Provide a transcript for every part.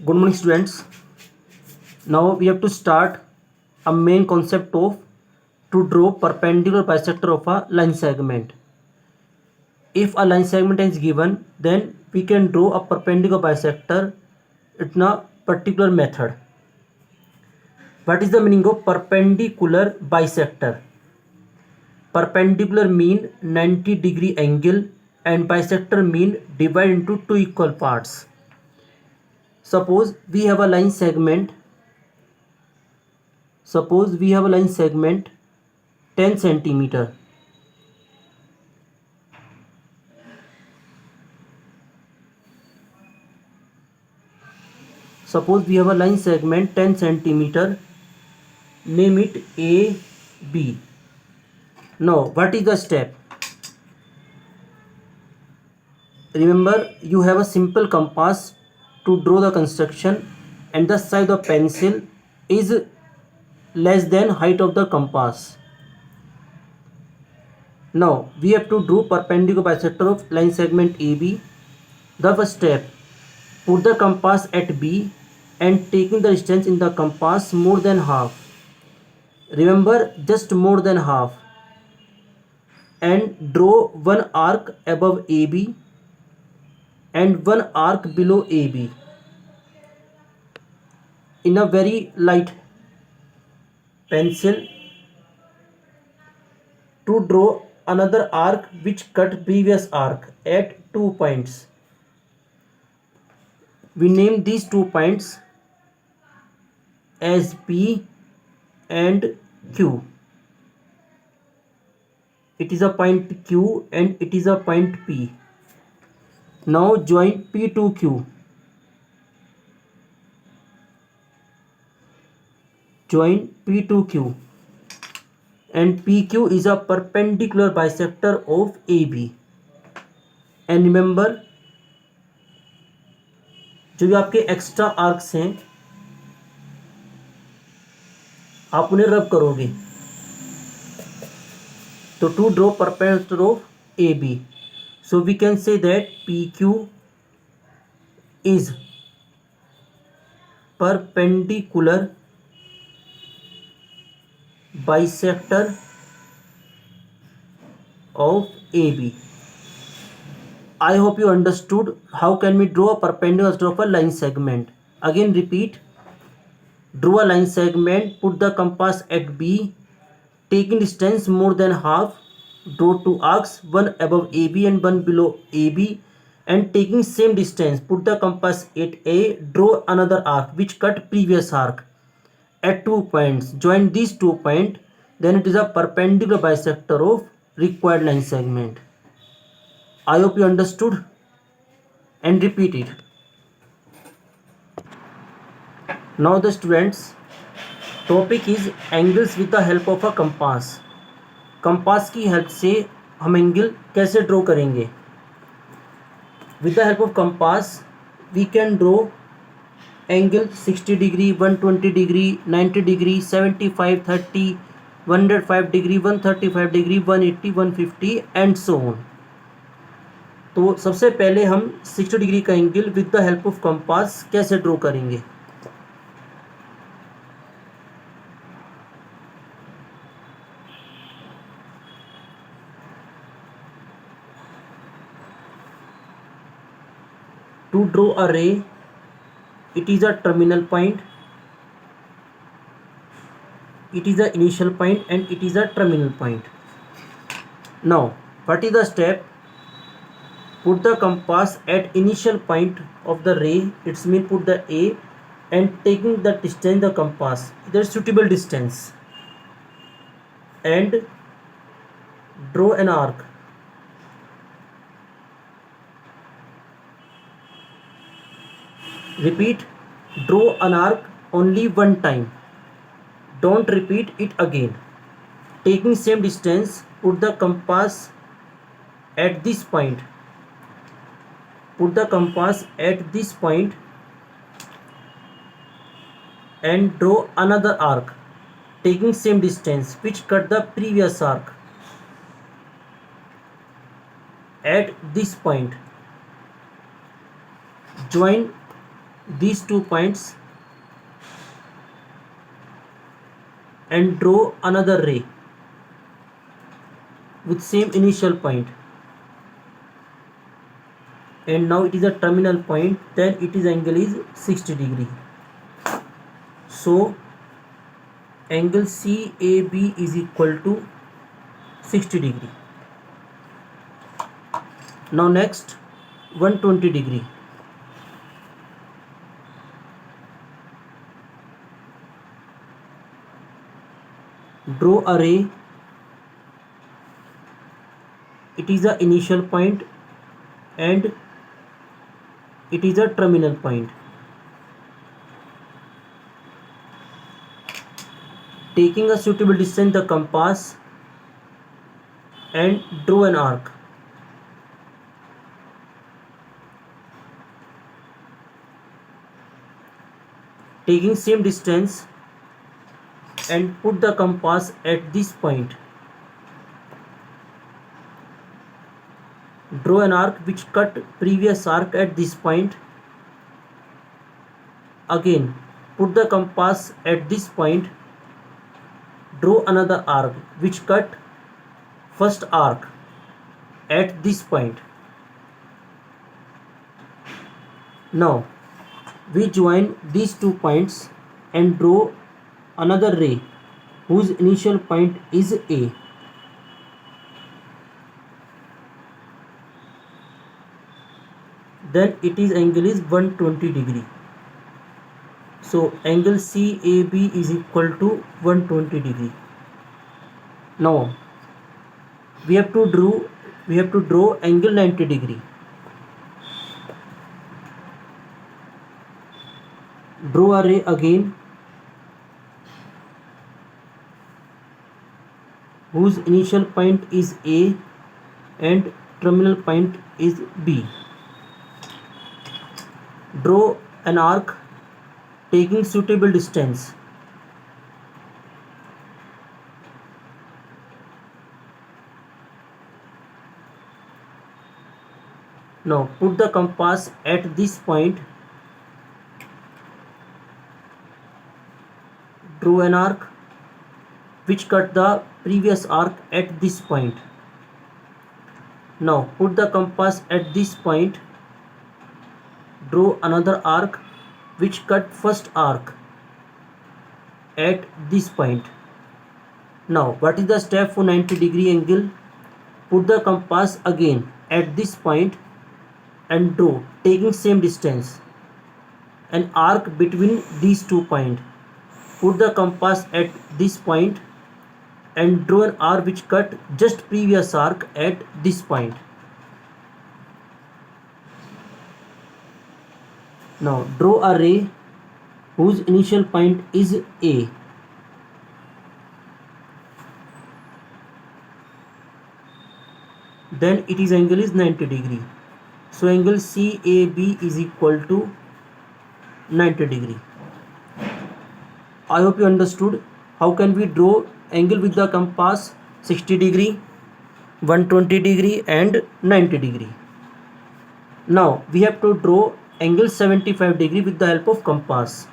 Good morning, students. Now we have to start a main concept of to draw perpendicular bisector of a line segment. If a line segment is given, then we can draw a perpendicular bisector in a particular method. What is the meaning of perpendicular bisector? Perpendicular mean 90-degree angle and bisector mean divide into two equal parts. Suppose we have a line segment 10 centimeter. Suppose we have a line segment 10 centimeter. Name it A, B. Now, what is the step? Remember, you have a simple compass to draw the construction, and the size of pencil is less than height of the compass. Now, we have to draw perpendicular bisector of line segment AB. The first step, put the compass at B and taking the distance in the compass more than half. Remember, just more than half. And draw one arc above AB and one arc below AB in a very light pencil to draw another arc which cut previous arc at 2 points. We name these 2 points as P and Q. It is a point Q and it is a point P. Now join P to Q. Join P to Q. And PQ is a perpendicular bisector of AB. And remember, जो आपके extra arcs हैं आप उन्हें rub करोगे तो to draw perpendicular of AB. So we can say that PQ is perpendicular bisector of AB. I hope you understood how can we draw a perpendicular of a line segment. Again repeat, draw a line segment, put the compass at B, taking distance more than half, draw two arcs, one above AB and one below AB, and taking same distance, put the compass at A, draw another arc which cut previous arc at 2 points. Join these 2 points, then it is a perpendicular bisector of required line segment. I hope you understood and repeat it. Now the students, topic is angles with the help of a compass. Compass की help से हम angle कैसे draw करेंगे? With the help of compass we can draw angle 60 degree, 120 degree, 90 degree, 75, 30, 105 degree, 135 degree, 180, 150 and so on. तो सबसे पहले हम 60 degree का angle with the help of compass कैसे ड्रॉ करेंगे? To draw a ray, it is a terminal point, it is the initial point and it is a terminal point. Now what is the step? Put the compass at initial point of the ray, it's mean put the A and taking the distance the compass, the suitable distance, and draw an arc. Repeat, draw an arc only one time, don't repeat it again. Taking same distance, put the compass at this point, put the compass at this point and draw another arc taking same distance which cut the previous arc at this point. Join these 2 points and draw another ray with same initial point, and now it is a terminal point, then its angle is 60 degree. So angle CAB is equal to 60 degree. Now next 120 degree. Draw a ray. It is the initial point and it is a terminal point. Taking a suitable distance the compass and draw an arc. Taking same distance and put the compass at this point. Draw an arc which cut previous arc at this point. Again put the compass at this point. Draw another arc which cut first arc at this point. Now we join these 2 points and draw another ray whose initial point is A. Then its angle is 120 degree. So angle CAB is equal to 120 degree. Now we have to draw angle 90 degree. Draw a ray again whose initial point is A and terminal point is B. Draw an arc taking suitable distance. Now put the compass at this point. Draw an arc which cut the previous arc at this point. Now put the compass at this point. Draw another arc which cut first arc at this point. Now what is the step for 90 degree angle? Put the compass again at this point and draw, taking same distance, an arc between these 2 points. Put the compass at this point and draw an arc which cut just previous arc at this point. Now draw a ray whose initial point is A. Then its angle is 90 degree. So angle CAB is equal to 90 degree. I hope you understood how can we draw angle with the compass 60 degree, 120 degree and 90 degree. Now we have to draw angle 75 degree with the help of compass.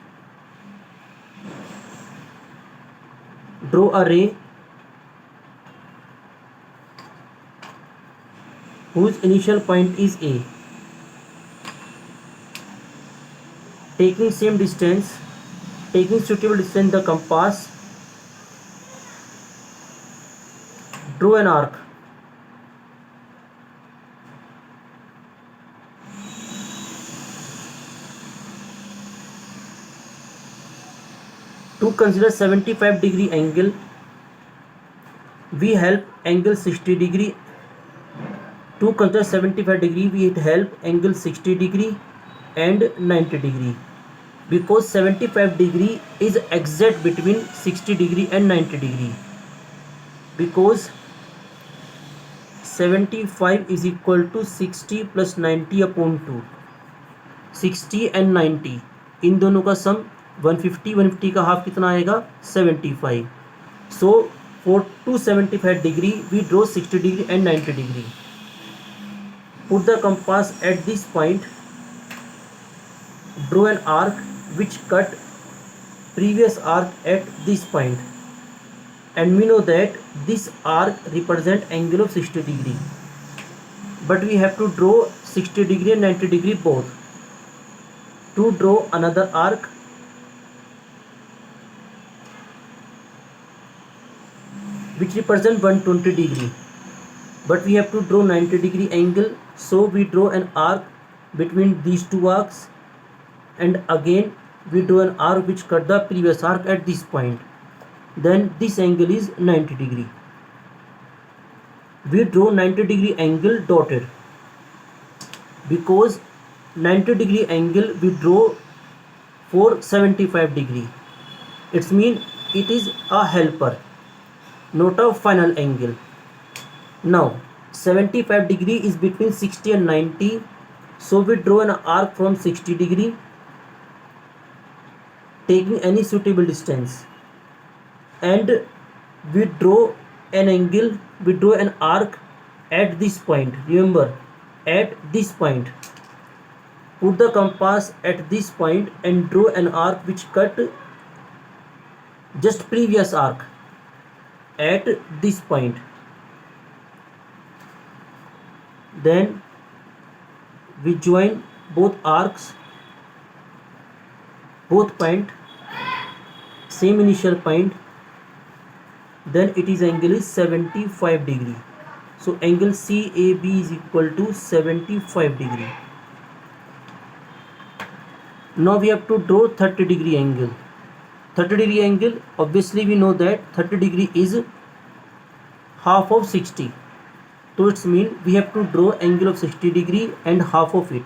Draw a ray whose initial point is A. Taking same distance, taking suitable distance the compass, draw an arc. To consider 75 degree angle, we help angle 60 degree. To consider 75 degree, we help angle 60 degree and 90 degree, because 75 degree is exact between 60 degree and 90 degree, because 75 is equal to 60 plus 90 upon 2. 60 and 90 इन दोनों का सम 150 का half कितना आएगा 75. So for 275 degree we draw 60 degree and 90 degree. Put the compass at this point Draw an arc which cut previous arc at this point, and we know that this arc represent angle of 60 degree, but we have to draw 60 degree and 90 degree both. To draw another arc, which represent 120 degree, but we have to draw 90 degree angle, so we draw an arc between these two arcs, and again we draw an arc which cut the previous arc at this point. Then this angle is 90 degree. We draw 90 degree angle dotted, because 90 degree angle we draw for 75 degree. It means it is a helper, not a final angle. Now 75 degree is between 60 and 90, so we draw an arc from 60 degree, taking any suitable distance, and we draw an angle, we draw an arc at this point. Remember, at this point, put the compass at this point and draw an arc which cut just previous arc at this point. Then we join both arcs, both point, same initial point. Then it is angle is 75 degree. So angle CAB is equal to 75 degree. Now we have to draw 30 degree angle. 30 degree angle, obviously we know that 30 degree is half of 60. So it means we have to draw angle of 60 degree and half of it.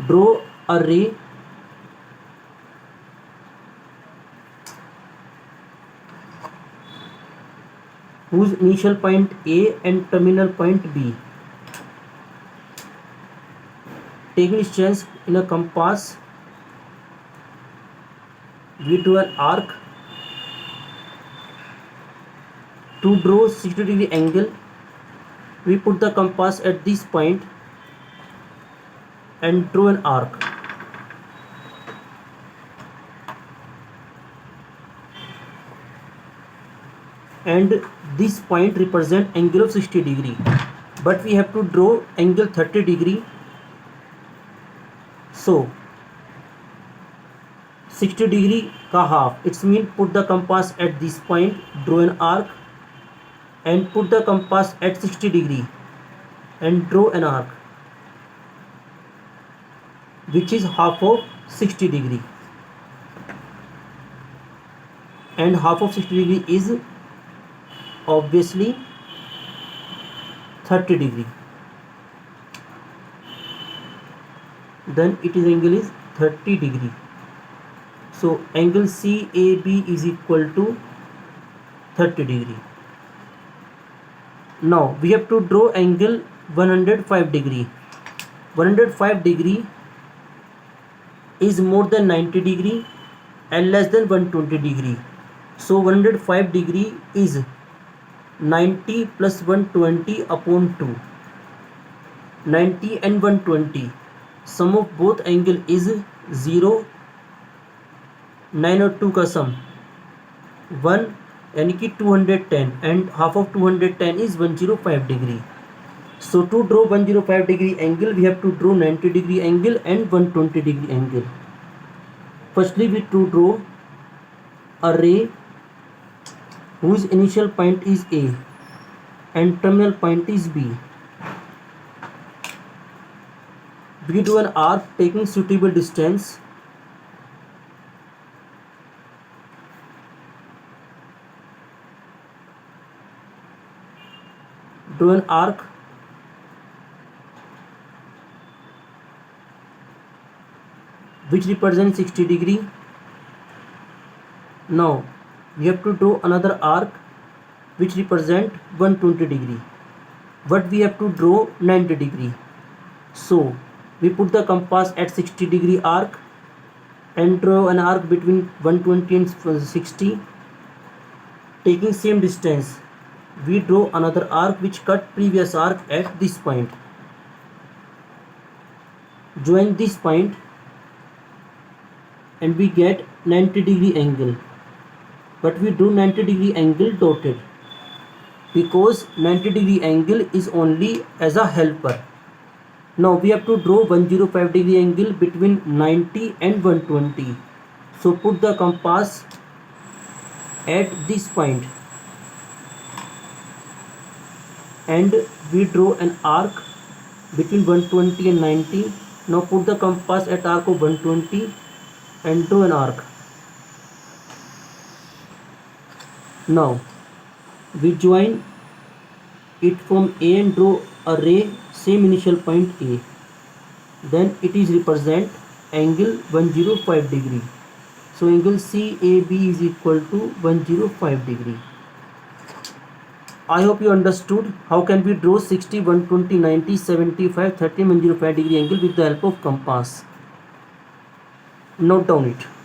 Draw a ray whose initial point A and terminal point B. Taking distance in a compass, we draw an arc. To draw 60 degree angle, we put the compass at this point and draw an arc. And this point represent angle of 60 degree, but we have to draw angle 30 degree. So 60 degree ka half, it means put the compass at this point, draw an arc, and put the compass at 60 degree and draw an arc which is half of 60 degree, and half of 60 degree is obviously 30 degree. Then it is angle is 30 degree. So angle CAB is equal to 30 degree. Now we have to draw angle 105 degree. 105 degree is more than 90 degree and less than 120 degree. So 105 degree is 90 plus 120 upon 2. 90 and 120, sum of both angle is 0. 9 और 2 का सम 1, यानी कि 210, and half of 210 is 105 degree. So to draw 105 degree angle, we have to draw 90 degree angle and 120 degree angle. Firstly, we to draw a ray whose initial point is A and terminal point is B. We do an arc taking suitable distance. Do an arc which represents 60 degree. Now we have to draw another arc which represent 120 degree, but we have to draw 90 degree. So we put the compass at 60 degree arc and draw an arc between 120 and 60. Taking same distance, we draw another arc which cut previous arc at this point. join this point and we get 90-degree angle, but we do 90-degree angle dotted because 90-degree angle is only as a helper. Now we have to draw 105-degree angle between 90 and 120. So put the compass at this point and we draw an arc between 120 and 90. Now put the compass at arc of 120 and draw an arc. Now we join it from A and draw a ray same initial point A. Then it is represent angle 105 degree. So angle CAB is equal to 105 degree. I hope you understood how can we draw 60, 120, 90, 75, 30, 105 degree angle with the help of compass. Note down it.